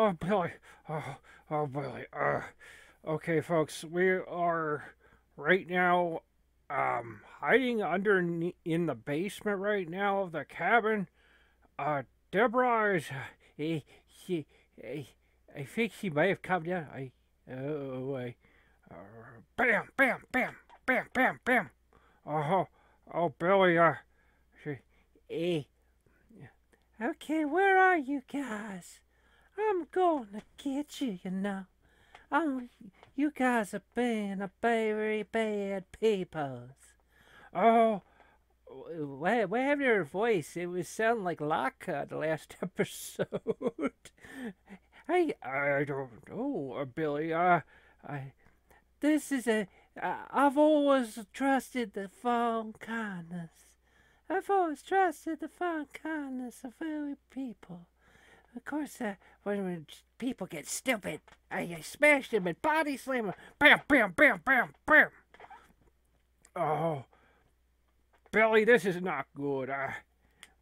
Oh, Billy. Oh, Billy. Okay, folks, we are right now hiding under in the basement right now of the cabin. Deborah is. She. I, I think she may have come down. Oh, I. Uh, bam, bam, bam, bam, bam, bam. Oh, oh, Billy. She, eh. Okay, where are you guys? I'm gonna get you, you know. Oh, you guys have been a very bad people. Oh, what happened to her voice? It was sounding like Laka the last episode. I don't know, Billy. This is I've always trusted the fun kindness. I've always trusted the fun kindness of every people. Of course, when people get stupid, I smash them and body slam them. Bam, bam, bam, bam, bam. Oh, Billy, this is not good.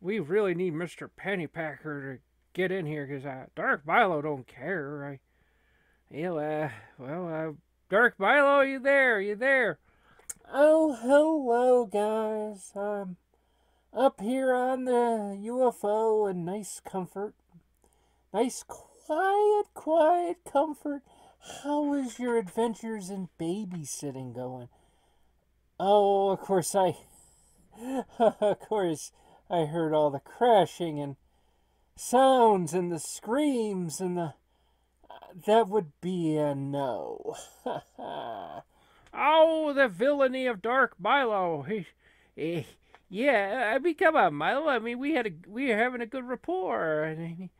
We really need Mr. Pennypacker to get in here because Dark Milo don't care. Dark Milo, you there? You there? Oh, hello, guys. I'm up here on the UFO in nice comfort. Nice, quiet comfort. How is your adventures in babysitting going? Oh, of course, I heard all the crashing and sounds and the screams and that would be a no. Oh, the villainy of Dark Milo. Yeah, I mean, come on, Milo. I mean, we were having a good rapport. I mean,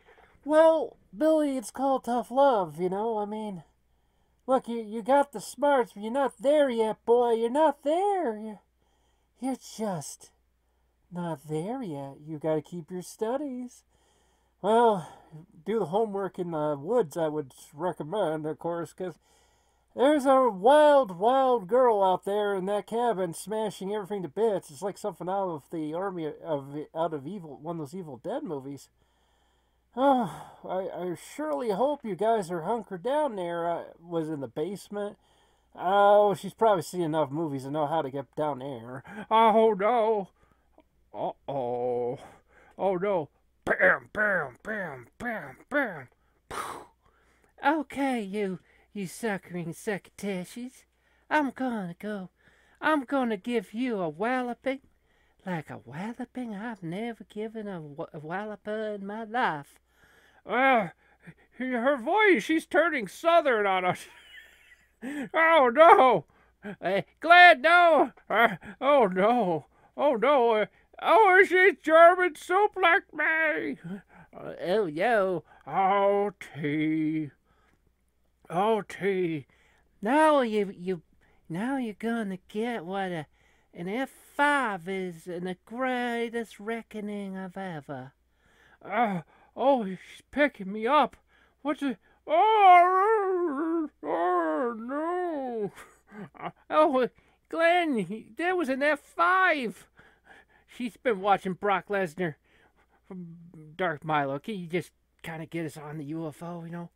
Well, Billy, it's called tough love, you know? I mean, look, you got the smarts, but you're not there yet, boy. You're not there. You're just not there yet. You got to keep your studies. Well, do the homework in the woods, I would recommend, of course, because there's a wild girl out there in that cabin smashing everything to bits. It's like something out of the army out of evil, one of those Evil Dead movies. Oh, I surely hope you guys are hunkered down there. I was in the basement. Oh, she's probably seen enough movies to know how to get down there. oh no. Uh-oh. Oh no. Bam, bam, bam, bam, bam. Okay, you suckering succotashes. I'm gonna go. I'm gonna give you a walloping. Like a walloping I've never given a walloper in my life. Her voice, she's turning southern on us. Oh no! Glad, no! Oh no! Oh no! Oh, she's German soup like me! Oh, yo. Oh, T. Oh, T. Now now you're gonna get what an F5 is in the greatest reckoning of ever. Oh, she's picking me up. What's it? Oh, no. Oh, Glenn, there was an F5. She's been watching Brock Lesnar from Dark Milo. Can you just kind of get us on the UFO, you know?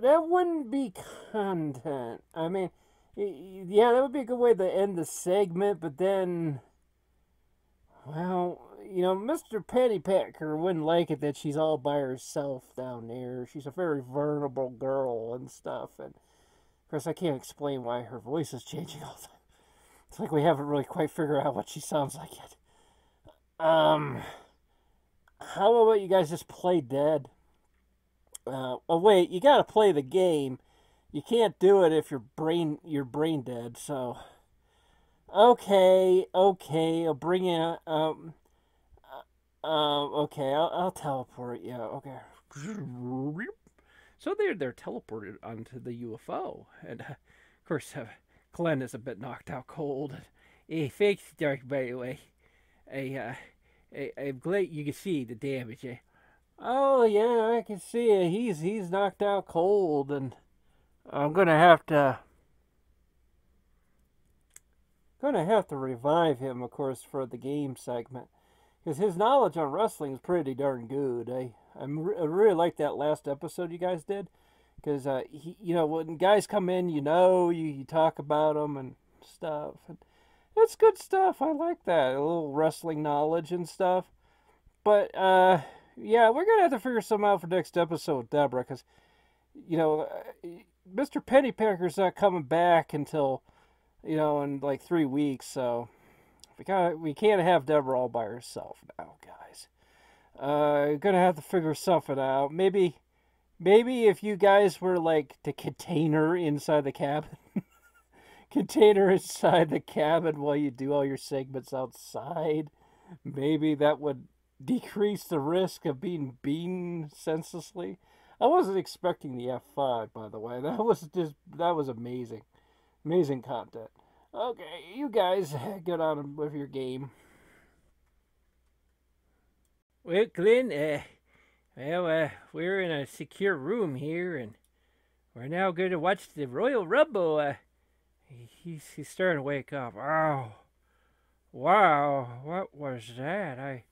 That wouldn't be content. I mean, yeah, that would be a good way to end the segment, but then, well, you know, Mr. Pennypacker wouldn't like it that she's all by herself down there. She's a very vulnerable girl and stuff, and of course, I can't explain why her voice is changing all the time. It's like we haven't really quite figured out what she sounds like yet. How about you guys just play dead? Oh wait, you gotta play the game. You can't do it if you're brain dead. So, okay, I'll bring in okay, I'll teleport. Yeah, okay. So they're teleported onto the UFO, and of course, Glenn is a bit knocked out cold. Hey, thanks, Dark, by the way. I'm glad you can see the damage. Oh yeah, I can see it. He's knocked out cold, and I'm gonna have to revive him, of course, for the game segment. because his knowledge on wrestling is pretty darn good. I really like that last episode you guys did, because he, when guys come in, you talk about them and stuff. And it's good stuff. I like that, a little wrestling knowledge and stuff. But yeah, we're gonna have to figure something out for next episode, Deborah, because you know, Mr. Pennypacker's not coming back until in like 3 weeks. So we can't have Deborah all by herself now, guys. Gonna have to figure something out. Maybe if you guys were like the container inside the cabin, container inside the cabin while you do all your segments outside, maybe that would decrease the risk of being beaten senselessly. I wasn't expecting the F5, by the way. That was amazing. Amazing content. Okay, you guys get on with your game. Well, Glenn, we're in a secure room here, and we're now going to watch the Royal Rumble. He's starting to wake up. Oh, wow, what was that?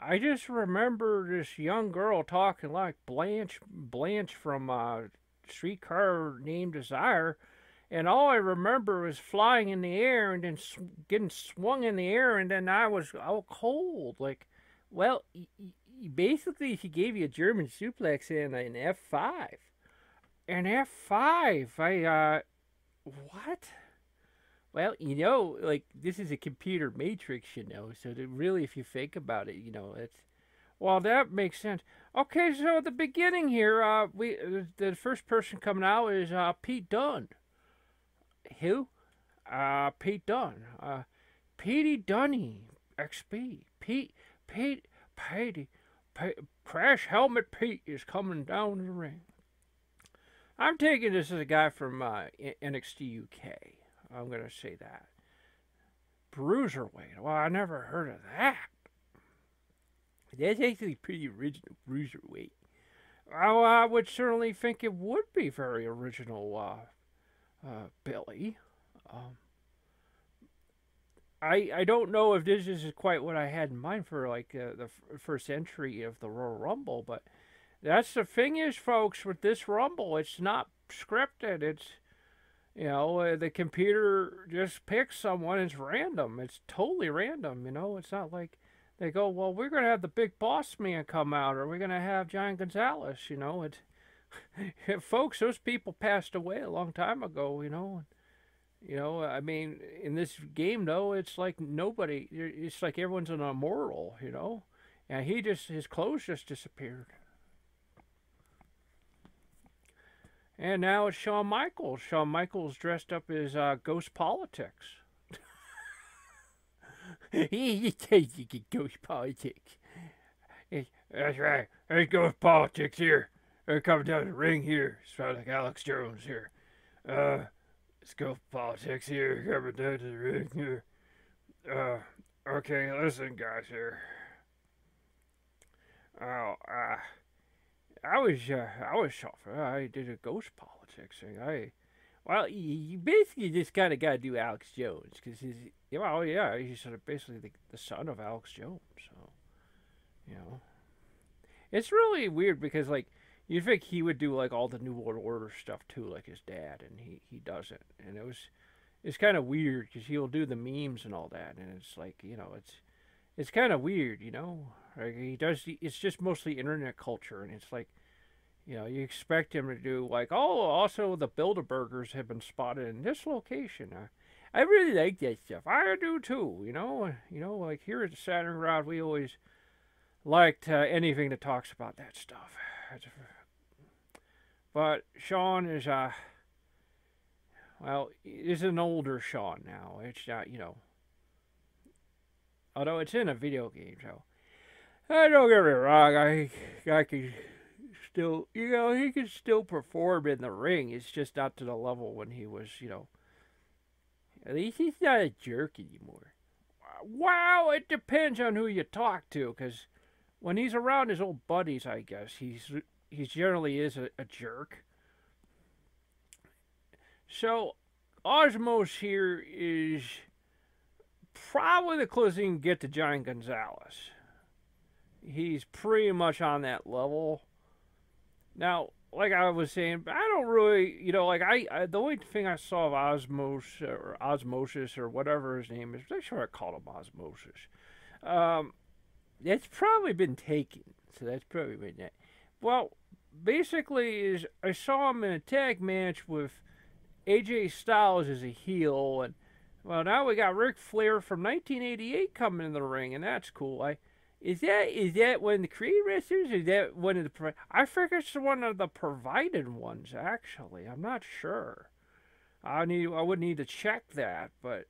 I just remember this young girl talking like Blanche from Streetcar Named Desire, and all I remember was flying in the air and then getting swung in the air, and then I was all cold. Like, well, basically he gave you a German suplex in an F5. An F5. What? Well, like, this is a computer matrix, so really, if you think about it, it's, well, that makes sense. Okay, so at the beginning here, the first person coming out is Pete Dunne. Who? Pete Dunne. Petey Dunny, XP. Petey, Crash Helmet Pete is coming down the ring. I'm taking this as a guy from NXT UK. I'm going to say that. Bruiserweight. Well, I never heard of that. That's actually pretty original, Bruiserweight. Oh, I would certainly think it would be very original, Billy. I don't know if this is quite what I had in mind for like the first entry of the Royal Rumble, but that's the thing is, folks, with this Rumble, it's not scripted. It's the computer just picks someone. It's random. It's totally random. It's not like they go, well, we're going to have the big boss man come out, or we're going to have Giant Gonzalez. It's folks, those people passed away a long time ago. I mean, in this game, though, it's like nobody. It's like everyone's an immortal. And his clothes just disappeared. And now it's Shawn Michaels. Shawn Michaels dressed up as Ghost Politics. He says you get Ghost Politics. That's right. There's Ghost Politics here. They're coming down the ring here. It's like Alex Jones here. It's Ghost Politics here. Coming down to the ring here. Okay, listen, guys here. Oh, I was shocked. I did a Ghost Politics thing. Well, you basically just kind of got to do Alex Jones because he's sort of basically the son of Alex Jones. So, it's really weird because like you'd think he would do like all the New World Order stuff too, like his dad, and he doesn't. And it's kind of weird because he'll do the memes and all that, and it's like it's kind of weird, Like he does. It's just mostly internet culture, and it's like, you expect him to do like, oh, also the Bilderbergers have been spotted in this location. I really like that stuff. I do too. Like here at the Saturn Ground, we always liked anything that talks about that stuff. But Sean is is an older Sean now. It's not, although it's in a video game, so. Don't get me wrong, I can still, he can still perform in the ring. It's just not to the level when he was, at least he's not a jerk anymore. Well, it depends on who you talk to, because when he's around his old buddies, I guess, he generally is a jerk. So, Osmos here is probably the closest you can get to Giant Gonzalez. He's pretty much on that level. Now, like I was saying, I don't really, like the only thing I saw of Osmosis or whatever his name is, I'm sure I called him Osmosis. Um, it's probably been taken, so that's probably been that. Well, basically, is I saw him in a tag match with AJ Styles as a heel, and well, now we got Ric Flair from 1988 coming in the ring, and that's cool. Is that one of the created wrestlers? Is that one of the? I think it's one of the provided ones. Actually, I'm not sure. I would need to check that, but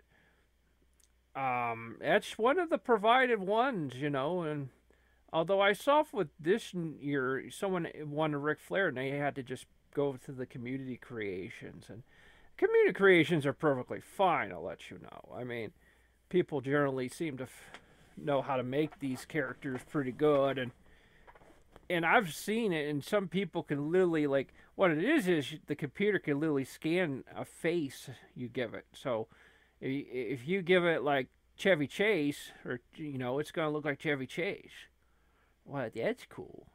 that's one of the provided ones, And although I saw with this year, someone won a Ric Flair, and they had to just go to the community creations, and community creations are perfectly fine. I'll let you know. I mean, people generally seem to know how to make these characters pretty good, and I've seen it, and some people can literally, like, what it is the computer can literally scan a face you give it. So if you give it like Chevy Chase, or it's gonna look like Chevy Chase. Well, that's cool.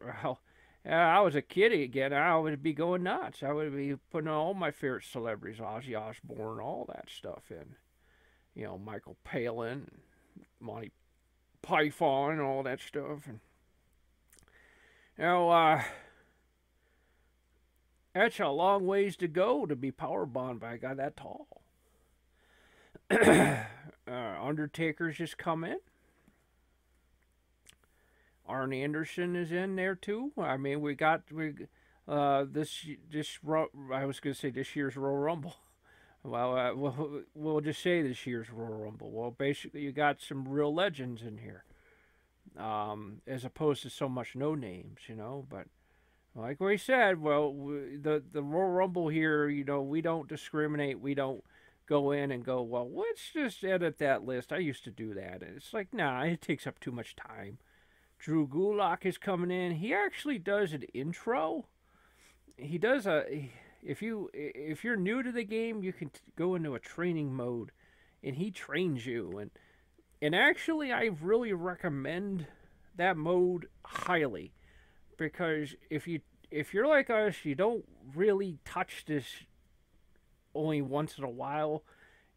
Well, I was a kid again. I would be going nuts. I would be putting all my favorite celebrities, Ozzy Osbourne, all that stuff in. Michael Palin, Monty Python, and all that stuff. And that's a long ways to go to be power bombed by a guy that tall. Undertaker's just come in. Arn Anderson is in there too. I mean, we this I was gonna say this year's Royal Rumble. Well, we'll just say this year's Royal Rumble. Well, basically, you got some real legends in here, as opposed to so much no names, But like we said, the Royal Rumble here, we don't discriminate. We don't go in and go, well, let's just edit that list. I used to do that, and it's like, nah, it takes up too much time. Drew Gulak is coming in. He actually does an intro. He does if you're new to the game, you can go into a training mode, and he trains you. And actually, I really recommend that mode highly, because if you're like us, you don't really touch this only once in a while.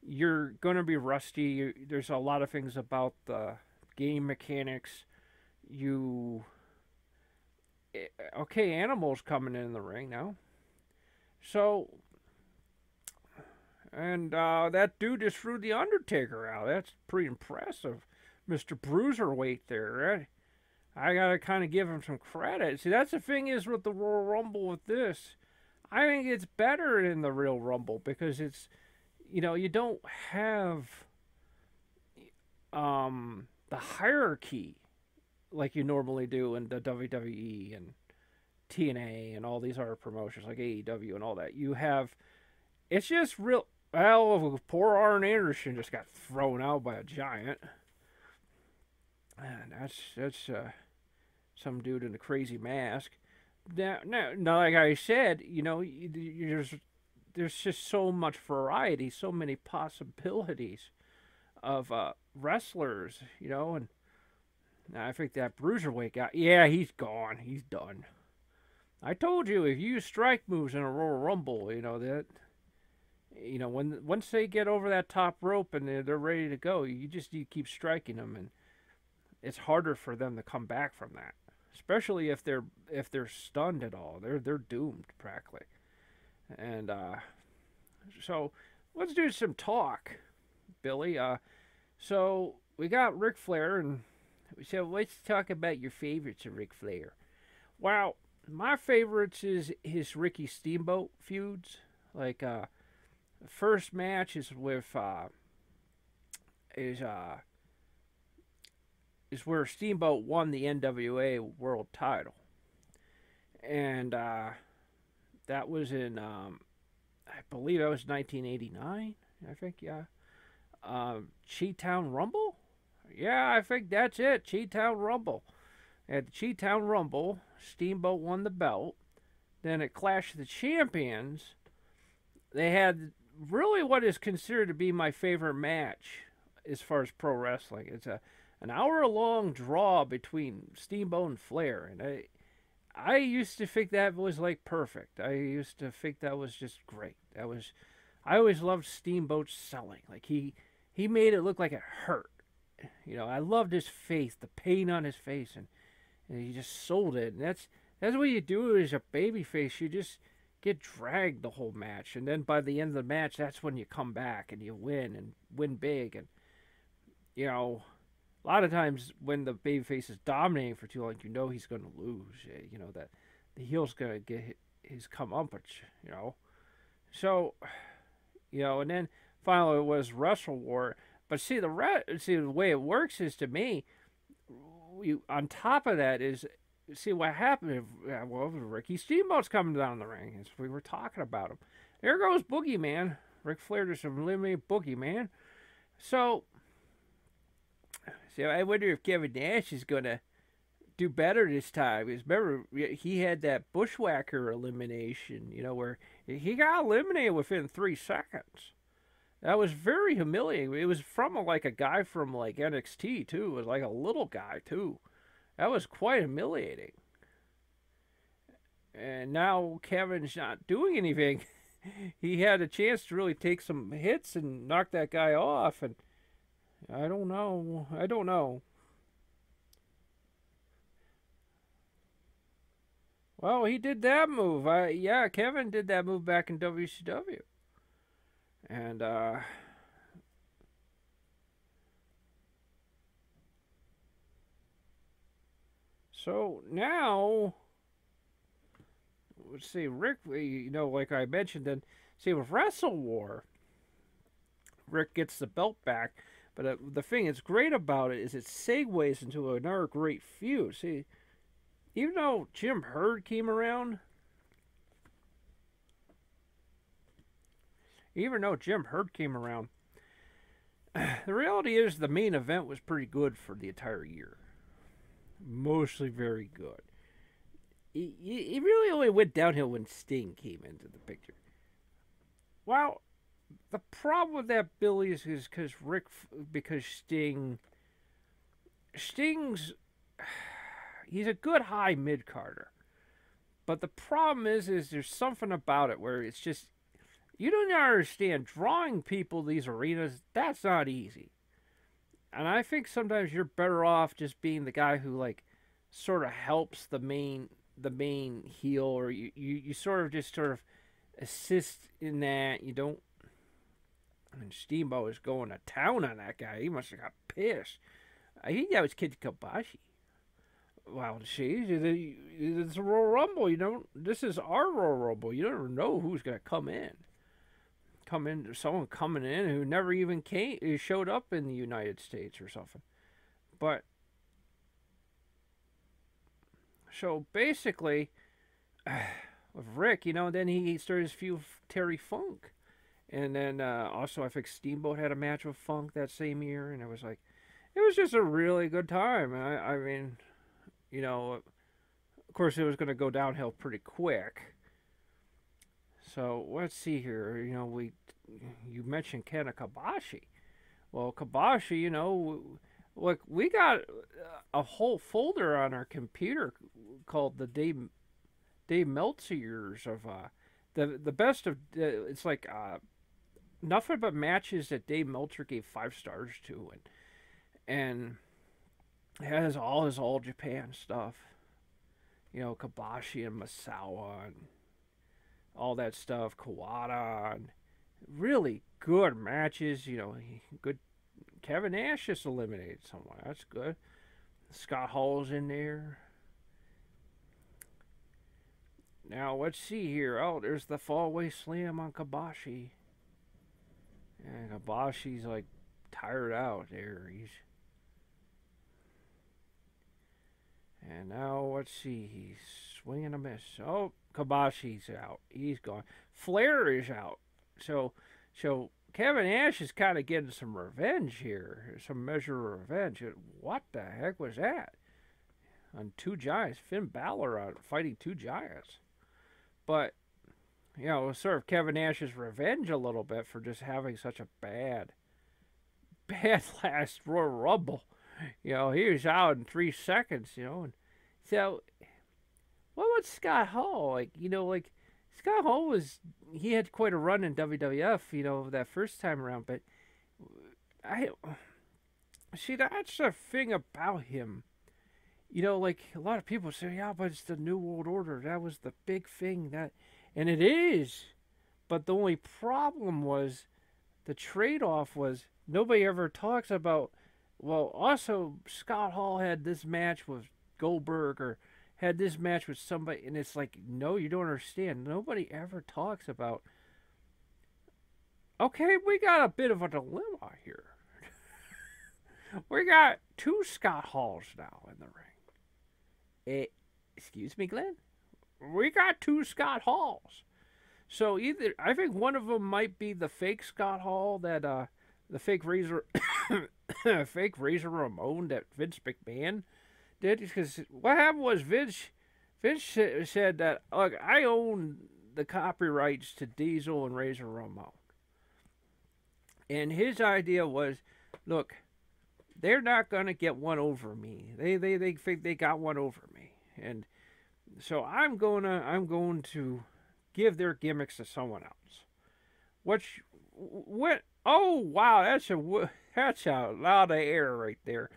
You're gonna be rusty. There's a lot of things about the game mechanics. Okay, Animal's coming in the ring now. So, and that dude just threw the Undertaker out. That's pretty impressive, Mr. Bruiserweight there. Right? I gotta kind of give him some credit. See, that's the thing is with the Royal Rumble with this. I think it's better than the real Rumble because it's, you don't have the hierarchy like you normally do in the WWE and TNA and all these other promotions like AEW and all that. It's just real. Well, poor Arn Anderson just got thrown out by a giant. And that's some dude in a crazy mask. Now, like I said, there's just so much variety, so many possibilities of wrestlers, and I think that Bruiserweight guy, yeah, he's gone. He's done. I told you, if you use strike moves in a Royal Rumble, once they get over that top rope and they're ready to go, you keep striking them, and it's harder for them to come back from that. Especially if they're stunned at all, they're doomed practically. And so let's do some talk, Billy. So we got Ric Flair, and we said let's talk about your favorites of Ric Flair. Well, my favorites is his Ricky Steamboat feuds. Like the first match is with is where Steamboat won the NWA World Title, and that was in I believe that was 1989. I think, yeah. Cheetown Rumble. Yeah, I think that's it. Cheetown Rumble. At the Cheetown Rumble, Steamboat won the belt. Then at Clash of the Champions, they had really what is considered to be my favorite match as far as pro wrestling. It's a an hour-long draw between Steamboat and Flair, and I used to think that was like perfect. I used to think that was just great. I always loved Steamboat's selling. Like he made it look like it hurt. You know, I loved his face, the pain on his face, and he just sold it. And that's what you do as a babyface. You just get dragged the whole match, and then by the end of the match, that's when you come back and you win and win big. And you know, a lot of times when the babyface is dominating for too long, you know he's going to lose. You know that the heel's going to get his comeuppance. You know, so you know, and then finally it was Wrestle War. But see the way it works is, to me, on top of that is, see what happened. Well, Ricky Steamboat's coming down the ring as we were talking about him. There goes Boogeyman. Ric Flair just eliminated Boogeyman. So I wonder if Kevin Nash is gonna do better this time. Because remember, he had that Bushwhacker elimination, you know, where he got eliminated within 3 seconds. That was very humiliating. It was from a guy from like NXT too. It was like a little guy too. That was quite humiliating. And now Kevin's not doing anything. He had a chance to really take some hits and knock that guy off. And I don't know. I don't know. Well, he did that move. Yeah, Kevin did that move back in WCW. And so now, let's see, Rick, you know, like I mentioned, then see with Wrestle War, Rick gets the belt back. But the thing that's great about it is it segues into another great feud. See, even though Jim Herd came around, the reality is the main event was pretty good for the entire year. Mostly very good. It really only went downhill when Sting came into the picture. Well, the problem with that, Billy, is because Sting's he's a good high mid carder, but the problem is there's something about it where it's just, you don't understand, drawing people to these arenas, that's not easy. And I think sometimes you're better off just being the guy who like sort of helps the main heel, or you sort of assist in that. You don't. And Steamboat is going to town on that guy. He must have got pissed. I think that was Kid Kobashi. Well, see, it's a Royal Rumble. You don't. This is our Royal Rumble. You don't know who's going to come in. Someone coming in who never even showed up in the United States or something. But so basically, with Rick, you know, then he started his feud with Terry Funk. And then also I think Steamboat had a match with Funk that same year, and it was just a really good time. I mean, you know, of course it was going to go downhill pretty quick. So let's see here. You know, you mentioned Ken Kobashi. Well, Kobashi, you know, look, we got a whole folder on our computer called the Dave Meltzer years of the best of. It's like nothing but matches that Dave Meltzer gave 5 stars to, and it has all his All Japan stuff. You know, Kobashi and Masawa and all that stuff, Kawada, and really good matches. You know, good. Kevin Nash just eliminated someone. That's good. Scott Hall's in there. Now let's see here. Oh, there's the fallaway slam on Kobashi. And Kobashi's like tired out there. And now let's see. He's swinging a miss. Oh, Kobashi's out. He's gone. Flair is out. So Kevin Nash is kind of getting some revenge here. Some measure of revenge. What the heck was that? On 2 giants. Finn Balor out fighting 2 giants. But, you know, it was sort of Kevin Nash's revenge a little bit for just having such a bad last Royal Rumble. He was out in 3 seconds. And so what about Scott Hall? Like Scott Hall he had quite a run in WWF. That first time around, but I see that's the thing about him. Like a lot of people say, yeah, but it's the New World Order. That was the big thing and it is. But the only problem was the trade-off was nobody ever talks about. Well, also Scott Hall had this match with Goldberg or had this match with somebody, and it's like, no, you don't understand. Nobody ever talks about. Okay, we got a bit of a dilemma here. We got two Scott Halls now in the ring. Excuse me, Glenn? We got two Scott Halls. So I think one of them might be the fake Scott Hall that the fake Razor, fake Razor Ramon that Vince McMahon did. Because what happened was Vince said that, look, I own the copyrights to Diesel and Razor Ramon, and his idea was, look, they're not gonna get one over me. They think they got one over me, and so I'm going to give their gimmicks to someone else. What? Oh wow, that's a lot of air right there.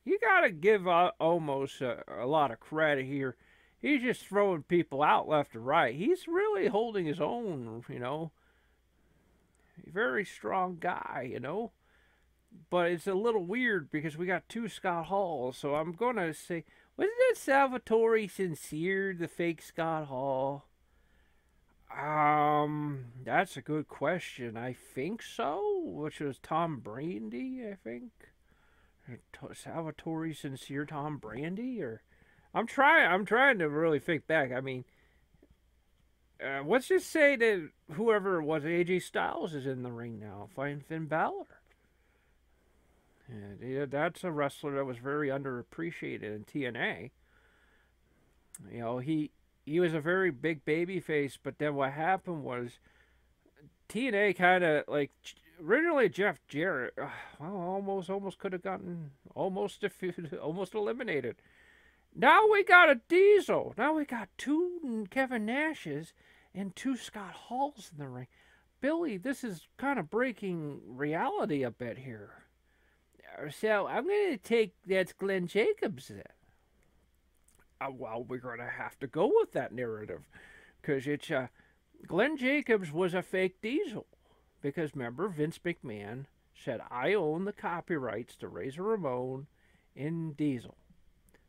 You gotta give almost a lot of credit here. He's just throwing people out left and right. He's really holding his own, Very strong guy, But it's a little weird because we got two Scott Halls, so I'm gonna say, wasn't it Salvatore Sincere, the fake Scott Hall? That's a good question. I think so, which was Tom Brandy, I think. Salvatore Sincere Tom Brandy, or I'm trying to really think back. I mean, let's just say that whoever it was, AJ Styles is in the ring now fighting Finn Balor. And yeah, that's a wrestler that was very underappreciated in TNA. He was a very big baby face, but then what happened was TNA kind of like originally Jeff Jarrett, almost could have gotten almost defeated, almost eliminated. Now we got a Diesel. Now we got two Kevin Nashes and two Scott Halls in the ring. Billy, this is kind of breaking reality a bit here. So I'm going to take that's Glenn Jacobs then. Well, we're going to have to go with that narrative because it's Glenn Jacobs was a fake Diesel because remember Vince McMahon said I own the copyrights to Razor Ramon and Diesel,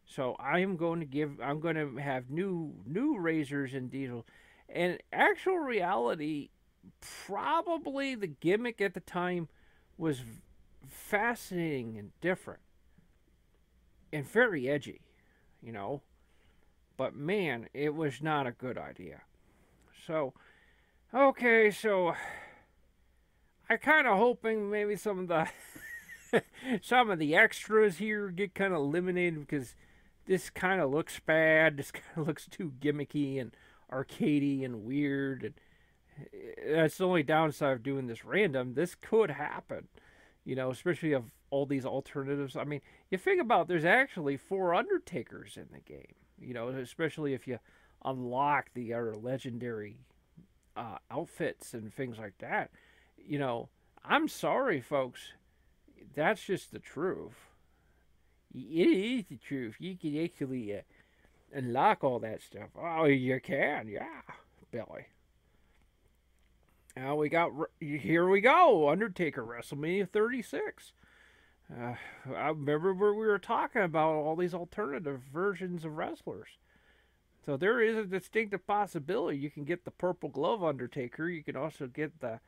so I'm going to have new Razors and Diesel, and actual reality probably the gimmick at the time was fascinating and different and very edgy, But man, it was not a good idea. So, okay, so I kind of hoping maybe some of the extras here get kind of eliminated because this kind of looks bad. This kind of looks too gimmicky and arcadey and weird, and that's the only downside of doing this random. This could happen, especially of all these alternatives. I mean, you think about there's actually 4 Undertakers in the game. Especially if you unlock the other legendary outfits and things like that. I'm sorry, folks. That's just the truth. It is the truth. You can actually unlock all that stuff. Oh, you can, yeah, Billy. Now here we go, Undertaker, WrestleMania 36. I remember where we were talking about all these alternative versions of wrestlers. So there is a distinctive possibility you can get the Purple Glove Undertaker. You can also get the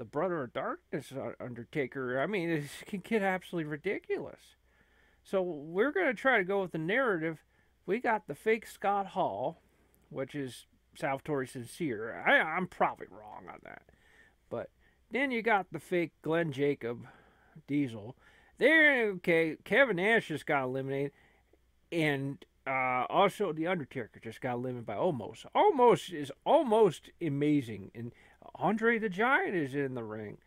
Brother of Darkness Undertaker. I mean, it can get absolutely ridiculous. So we're going to try to go with the narrative. We got the fake Scott Hall, which is Salvatore Sincere. I'm probably wrong on that. But then you got the fake Glenn Jacob Diesel. There, okay, Kevin Nash just got eliminated, and also the Undertaker just got eliminated by Omos. Omos is almost amazing, and Andre the Giant is in the ring.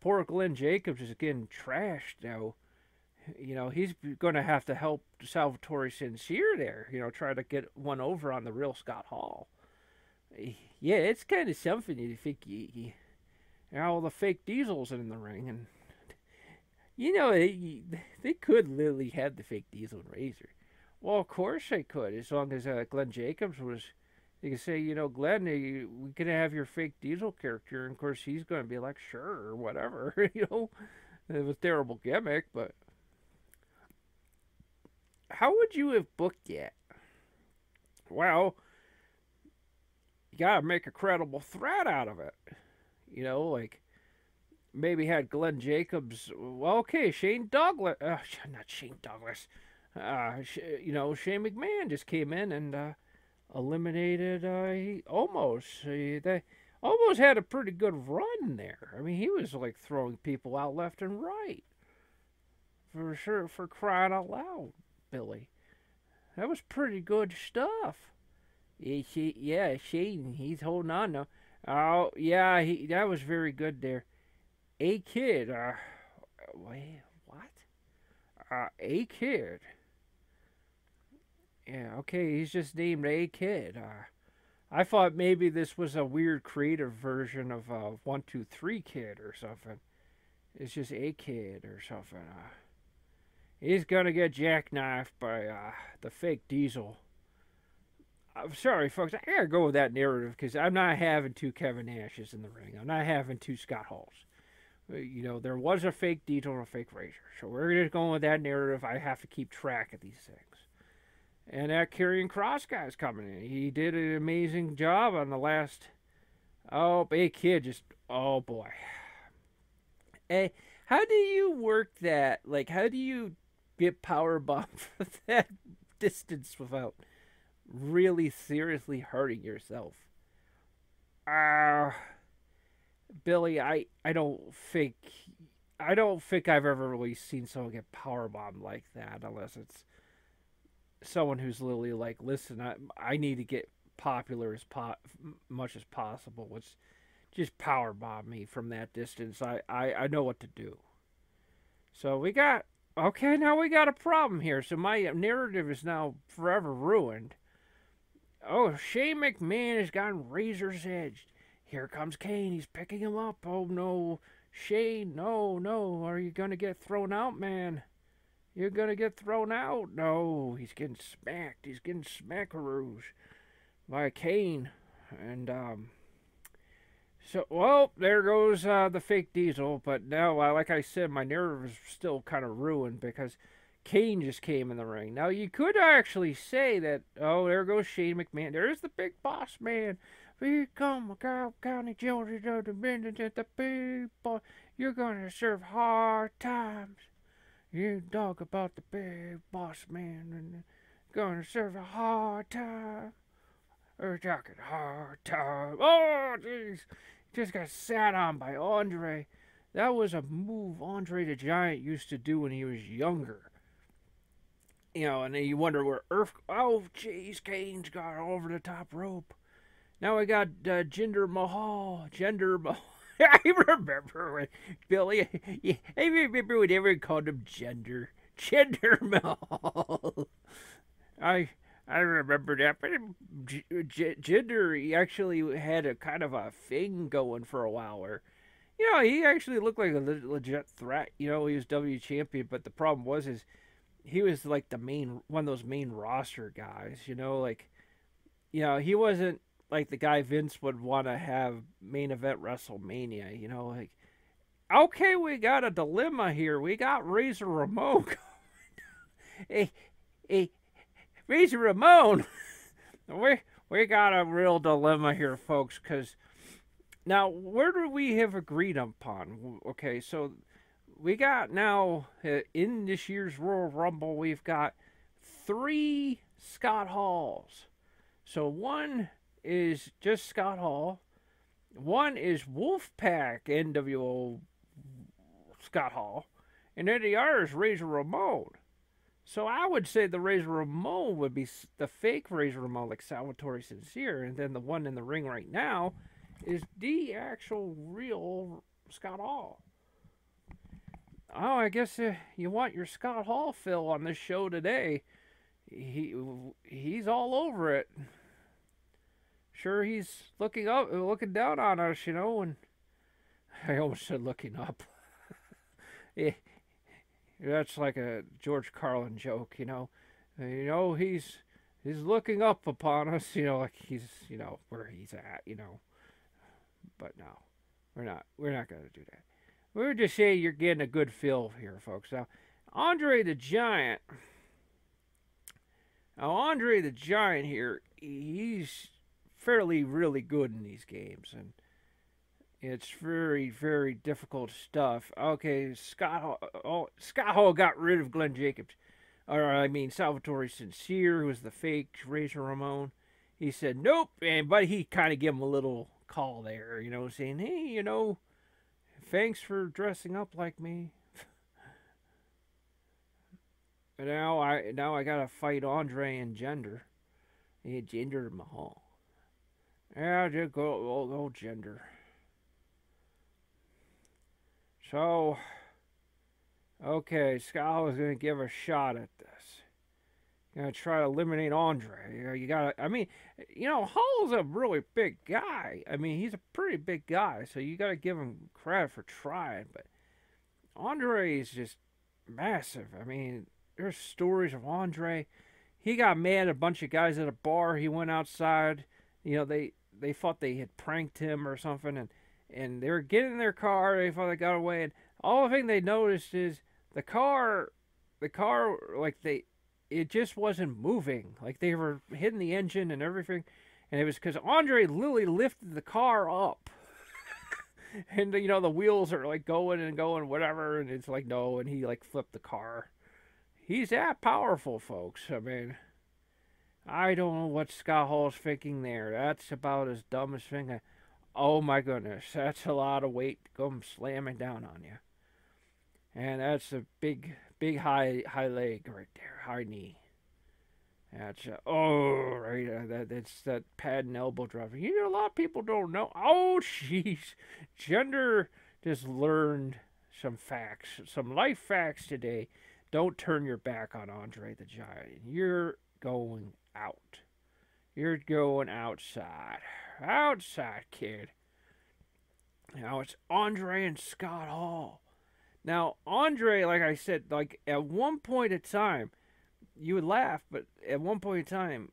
Poor Glenn Jacobs is getting trashed now. He's going to have to help Salvatore Sincere there. Try to get one over on the real Scott Hall. Yeah, it's kind of something you think all the fake Diesels in the ring, and they could literally have the fake Diesel and Razor. Well, of course they could, as long as Glenn Jacobs was. You can say, Glenn, we could have your fake Diesel character, and of course he's going to be like, sure, or whatever. It was a terrible gimmick, but how would you have booked that? Well, you got to make a credible threat out of it. Like maybe had Glenn Jacobs. Well, okay, Shane Douglas. Not Shane Douglas. Shane McMahon just came in and eliminated. They almost had a pretty good run there. I mean, he was like throwing people out left and right. For sure, for crying out loud, Billy. That was pretty good stuff. Yeah, Shane, he's holding on now. Oh, yeah, that was very good there. A Kid, wait, what? A Kid. Yeah, okay, he's just named A Kid. I thought maybe this was a weird creative version of 1, 2, 3 Kid or something. It's just A Kid or something. He's gonna get jackknifed by the fake Diesel. I'm sorry, folks. I gotta go with that narrative because I'm not having 2 Kevin Nashes in the ring. I'm not having 2 Scott Halls. There was a fake Diesel and a fake Razor. So we're just going with that narrative. I have to keep track of these things. And that Karrion Kross guy's coming in. He did an amazing job on the last. Oh, big kid just. Oh, boy. Hey, how do you work that? Like, how do you get powerbombed for that distance without really seriously hurting yourself? Billy, I don't think I've ever really seen someone get powerbombed like that unless it's someone who's literally like, listen, I need to get popular much as possible. Let's just powerbomb me from that distance. I know what to do. So now we got a problem here. So my narrative is now forever ruined. Oh, Shane McMahon has gotten razor's edged. Here comes Kane. He's picking him up. Oh no, Shane, no. Are you gonna get thrown out, man? You're gonna get thrown out. No, he's getting smacked. He's getting smackaroos by Kane. And, there goes the fake Diesel. But now, like I said, my nerve is still kind of ruined because Kane just came in the ring. Now, you could actually say that, oh, there goes Shane McMahon. There's the big boss man. Here come Cobb County, Georgia, the big boss. You're gonna serve hard times. You talk about the big boss man and gonna serve a hard time. We're talking hard time. Oh, jeez. Just got sat on by Andre. That was a move Andre the Giant used to do when he was younger. And then you wonder where oh, jeez, Kane's got over the top rope. Now we got Jinder Mahal. I remember when Billy. I remember when everyone called him Jinder Mahal. I remember that. But Jinder, he actually had a kind of a thing going for a while where, he actually looked like a legit threat. He was W champion, but the problem was he was like one of those main roster guys. He wasn't like the guy Vince would want to have main event WrestleMania, okay, we got a dilemma here. We got Razor Ramon. hey, Razor Ramon. we got a real dilemma here, folks, because now, where do we have agreed upon? Okay, so we got now, in this year's Royal Rumble, we've got 3 Scott Halls. So one is just Scott Hall. One is Wolfpack NWO Scott Hall. And then the other is Razor Ramon. So I would say the Razor Ramon would be the fake Razor Ramon, like Salvatore Sincere. And then the one in the ring right now is the actual real Scott Hall. Oh, I guess you want your Scott Hall fill on this show today. He's all over it. Sure, he's looking up, looking down on us, and I almost said looking up. Yeah, that's like a George Carlin joke, he's looking up upon us, like he's, where he's at. But no, we're not gonna do that. We're just saying you're getting a good feel here, folks. Andre the Giant. Now, Andre the Giant here, he's fairly really good in these games, and it's very, very difficult stuff. Okay, Scott Hall got rid of Glenn Jacobs. Or, I mean, Salvatore Sincere, who was the fake Razor Ramon. He said, nope, but he kind of gave him a little call there, saying, hey, thanks for dressing up like me. But now I gotta fight Andre and Gender. Yeah, Gender Mahal. Yeah, just go Gender. So, okay, Scott is gonna give a shot at this. Gonna try to eliminate Andre. You gotta. I mean, Hall's a really big guy. I mean, he's a pretty big guy, so you gotta give him credit for trying. But Andre is just massive. I mean, there's stories of Andre. He got mad at a bunch of guys at a bar. He went outside. They thought they had pranked him or something, and they were getting in their car. They thought they got away, and all the thing they noticed is the car, like it just wasn't moving. Like they were hitting the engine and everything, and it was because Andre literally lifted the car up. And the wheels are like going and going, whatever, and it's like no, and he like flipped the car. He's that powerful, folks. I mean, I don't know what Scott Hall's thinking there. That's about as dumb as thing. Oh my goodness, that's a lot of weight to come slamming down on you. And that's a big high leg right there, high knee. That's that's that pad and elbow drop. A lot of people don't know. Oh, jeez, Gender just learned some facts, some life facts today. Don't turn your back on Andre the Giant. You're going out. You're going outside. Outside, kid. Now it's Andre and Scott Hall. Now, Andre, like I said, like at one point in time, you would laugh, but at one point in time,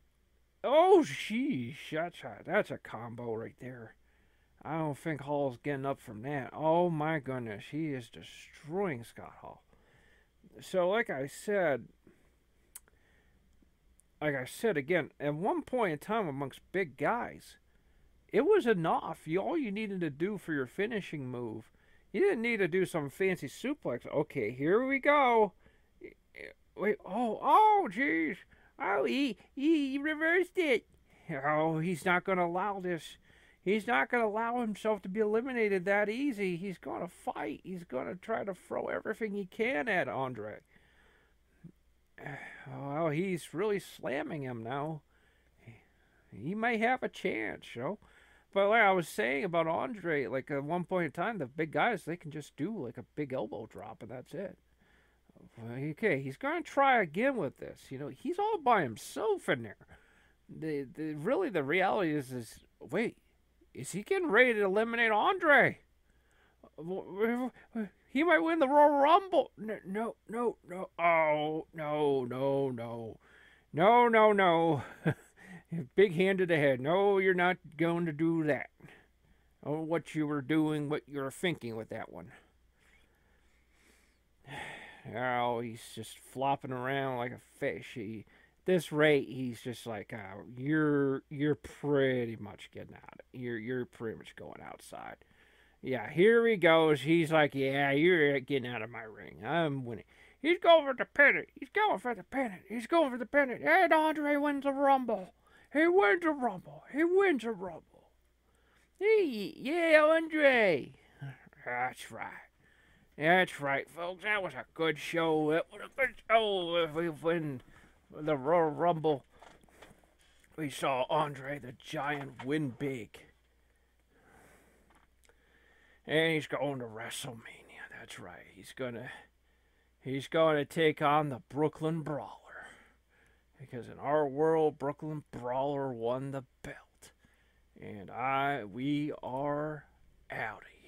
oh, sheesh, that's a combo right there. I don't think Hall's getting up from that. Oh my goodness, he is destroying Scott Hall. So, like I said again, at one point in time amongst big guys, it was enough. All you needed to do for your finishing move, you didn't need to do some fancy suplex. Okay, here we go. Wait, oh, jeez. Oh, he reversed it. Oh, he's not going to allow this. He's not going to allow himself to be eliminated that easy. He's going to fight. He's going to try to throw everything he can at Andre. Oh, he's really slamming him now. He may have a chance, But like I was saying about Andre, like at one point in time, the big guys, they can just do like a big elbow drop and that's it. Okay, he's going to try again with this. He's all by himself in there. The reality is, wait, is he getting ready to eliminate Andre? He might win the Royal Rumble. No. Oh, no. Big hand to the head. No, you're not going to do that. Oh, what you were doing, what you were thinking with that one. Oh, he's just flopping around like a fish. This rate, he's just like, you're pretty much getting out. You're pretty much going outside. Yeah, here he goes. He's like, yeah, you're getting out of my ring. I'm winning. He's going for the pennant. He's going for the pennant. And Andre wins the Rumble. He wins a Rumble. Yeah, Andre. That's right, folks. That was a good show. It was a good show. If we win the Royal Rumble, we saw Andre the Giant win big. And he's going to WrestleMania. That's right. He's going to He's going to take on the Brooklyn Brawler. Because in our world, Brooklyn Brawler won the belt. And we are outie.